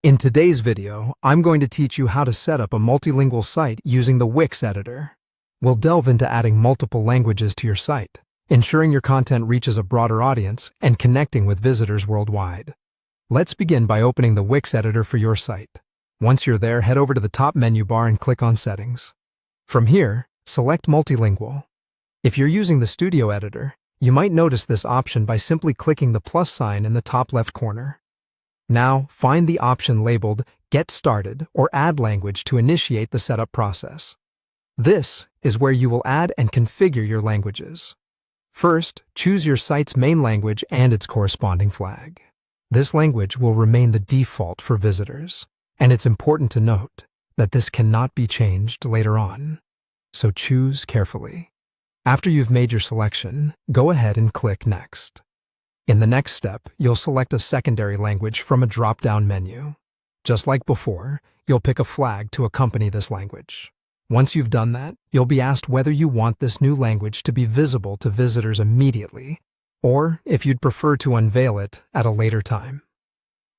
In today's video, I'm going to teach you how to set up a multilingual site using the Wix editor. We'll delve into adding multiple languages to your site, ensuring your content reaches a broader audience and connecting with visitors worldwide. Let's begin by opening the Wix editor for your site. Once you're there, head over to the top menu bar and click on Settings. From here, select Multilingual. If you're using the Studio editor, you might notice this option by simply clicking the plus sign in the top left corner. Now, find the option labeled Get Started or Add Language to initiate the setup process. This is where you will add and configure your languages. First, choose your site's main language and its corresponding flag. This language will remain the default for visitors, and it's important to note that this cannot be changed later on. So choose carefully. After you've made your selection, go ahead and click Next. In the next step, you'll select a secondary language from a drop-down menu. Just like before, you'll pick a flag to accompany this language. Once you've done that, you'll be asked whether you want this new language to be visible to visitors immediately, or if you'd prefer to unveil it at a later time.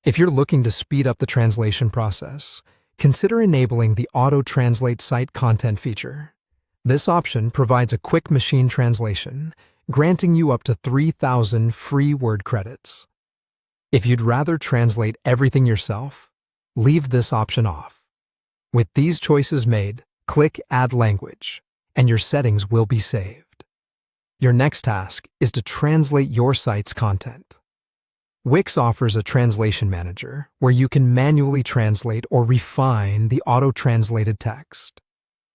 If you're looking to speed up the translation process, consider enabling the Auto Translate Site Content feature. This option provides a quick machine translation, granting you up to 3,000 free word credits. If you'd rather translate everything yourself, leave this option off. With these choices made, click Add Language, and your settings will be saved. Your next task is to translate your site's content. Wix offers a translation manager where you can manually translate or refine the auto-translated text.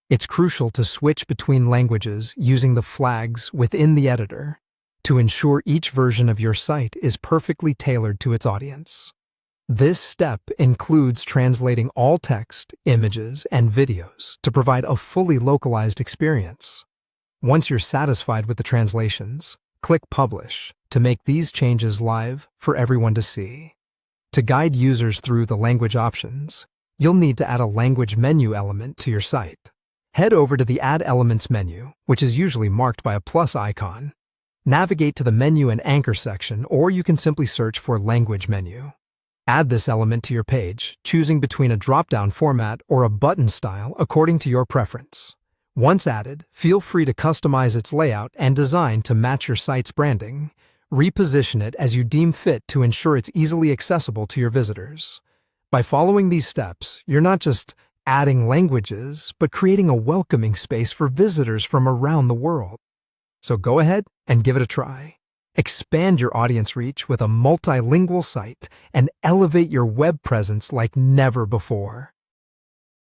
It's crucial to switch between languages using the flags within the editor to ensure each version of your site is perfectly tailored to its audience. This step includes translating all text, images, and videos to provide a fully localized experience. Once you're satisfied with the translations, click Publish to make these changes live for everyone to see. To guide users through the language options, you'll need to add a language menu element to your site. Head over to the Add Elements menu, which is usually marked by a plus icon. Navigate to the Menu and Anchor section, or you can simply search for Language menu. Add this element to your page, choosing between a drop-down format or a button style according to your preference. Once added, feel free to customize its layout and design to match your site's branding. Reposition it as you deem fit to ensure it's easily accessible to your visitors. By following these steps, you're not just adding languages, but creating a welcoming space for visitors from around the world. So go ahead and give it a try. Expand your audience reach with a multilingual site and elevate your web presence like never before.